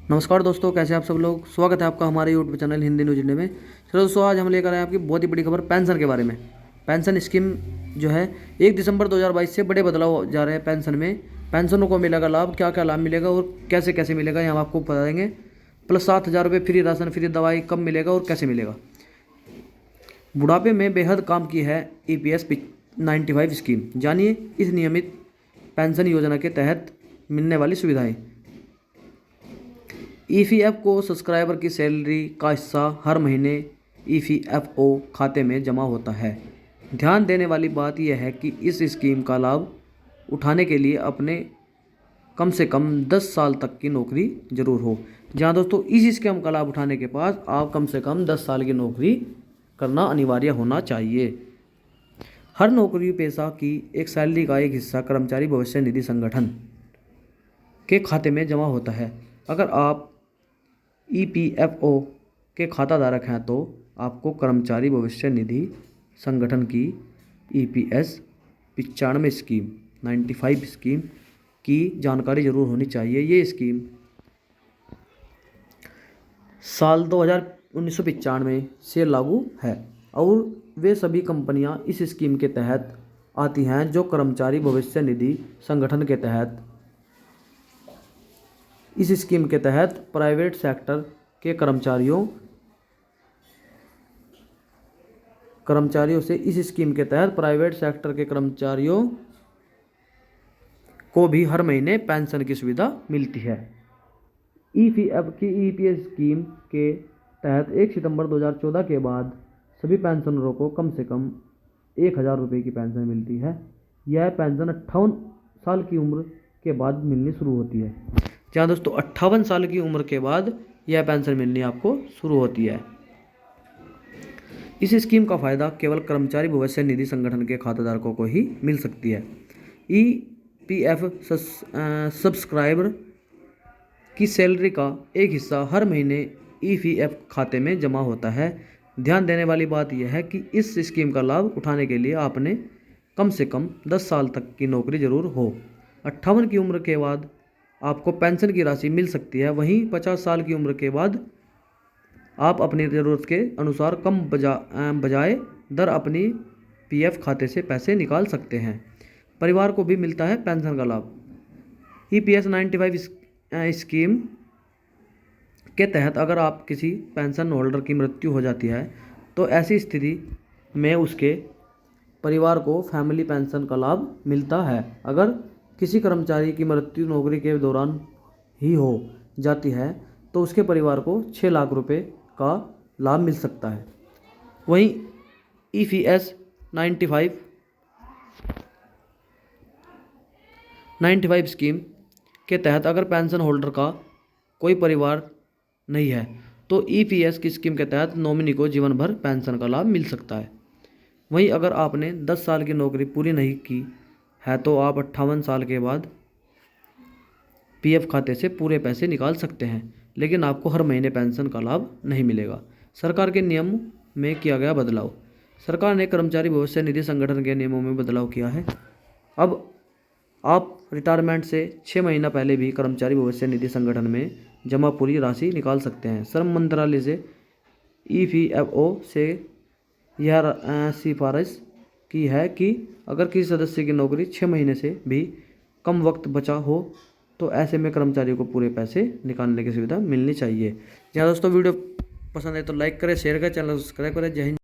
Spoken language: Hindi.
नमस्कार दोस्तों, कैसे आप सब लोग। स्वागत है आपका हमारे YouTube channel Hindi news India में। चलो दोस्तों, आज हम लेकर आए आपकी बहुत ही बड़ी खबर पेंशन के बारे में। पेंशन स्कीम जो है 1 दिसंबर 2022 से बड़े बदलाव जा रहे हैं पेंशन में। पेंशनों को मिलेगा लाभ, क्या क्या लाभ मिलेगा और कैसे कैसे मिलेगा, यहाँ हम आपको बताएंगे। प्लस 7,000 रुपये फ्री राशन, फ्री दवाई कब मिलेगा और कैसे मिलेगा। बुढ़ापे में बेहद काम की है EPS 95 स्कीम। जानिए इस नियमित पेंशन योजना के तहत मिलने वाली सुविधाएं। EPFO सब्सक्राइबर की सैलरी का हिस्सा हर महीने EPFO खाते में जमा होता है। ध्यान देने वाली बात यह है कि इस स्कीम का लाभ उठाने के लिए अपने कम से कम 10 साल तक की नौकरी जरूर हो। जहाँ दोस्तों इस स्कीम का लाभ उठाने के बाद आप कम से कम 10 साल की नौकरी करना अनिवार्य होना चाहिए। हर नौकरी पेशा की एक सैलरी का एक हिस्सा कर्मचारी भविष्य निधि संगठन के खाते में जमा होता है। अगर आप EPFO के खाता धारक हैं तो आपको कर्मचारी भविष्य निधि संगठन की EPS 95 स्कीम 95 स्कीम की जानकारी जरूर होनी चाहिए। ये स्कीम साल 1995 से लागू है और वे सभी कंपनियां इस स्कीम के तहत आती हैं जो कर्मचारी भविष्य निधि संगठन के तहत इस स्कीम के तहत प्राइवेट सेक्टर के कर्मचारियों से इस स्कीम के तहत प्राइवेट सेक्टर के कर्मचारियों को भी हर महीने पेंशन की सुविधा मिलती है। EPF की EPS स्कीम के तहत 1 सितंबर 2014 के बाद सभी पेंशनरों को कम से कम 1,000 रुपये की पेंशन मिलती है। यह पेंशन 58 साल की उम्र के बाद मिलनी शुरू होती है। जहाँ दोस्तों 58 साल की उम्र के बाद यह पेंशन मिलनी आपको शुरू होती है। इस स्कीम का फ़ायदा केवल कर्मचारी भविष्य निधि संगठन के खाताधारकों को ही मिल सकती है। EPF सब्सक्राइबर की सैलरी का एक हिस्सा हर महीने EPF खाते में जमा होता है। ध्यान देने वाली बात यह है कि इस स्कीम का लाभ उठाने के लिए आपने कम से कम 10 साल तक की नौकरी जरूर हो। 58 की उम्र के बाद आपको पेंशन की राशि मिल सकती है। वहीं 50 साल की उम्र के बाद आप अपनी ज़रूरत के अनुसार कम बजाय दर अपनी PF खाते से पैसे निकाल सकते हैं। परिवार को भी मिलता है पेंशन का लाभ। EPS 95 स्कीम के तहत अगर आप किसी पेंशन होल्डर की मृत्यु हो जाती है तो ऐसी स्थिति में उसके परिवार को फैमिली पेंशन का लाभ मिलता है। अगर किसी कर्मचारी की मृत्यु नौकरी के दौरान ही हो जाती है तो उसके परिवार को 6 लाख रुपए का लाभ मिल सकता है। वहीं EPS 95 स्कीम के तहत अगर पेंशन होल्डर का कोई परिवार नहीं है तो EPS की स्कीम के तहत नॉमिनी को जीवन भर पेंशन का लाभ मिल सकता है। वहीं अगर आपने 10 साल की नौकरी पूरी नहीं की है तो आप 58 साल के बाद PF खाते से पूरे पैसे निकाल सकते हैं, लेकिन आपको हर महीने पेंशन का लाभ नहीं मिलेगा। सरकार के नियम में किया गया बदलाव। सरकार ने कर्मचारी भविष्य निधि संगठन के नियमों में बदलाव किया है। अब आप रिटायरमेंट से 6 महीना पहले भी कर्मचारी भविष्य निधि संगठन में जमा पूरी राशि निकाल सकते हैं। श्रम मंत्रालय से EPFO से यह सिफारिश की है कि अगर किसी सदस्य की नौकरी 6 महीने से भी कम वक्त बचा हो तो ऐसे में कर्मचारियों को पूरे पैसे निकालने की सुविधा मिलनी चाहिए। जहाँ दोस्तों वीडियो पसंद है तो लाइक करें, शेयर करें, चैनल सब्सक्राइब करें। जय हिंद।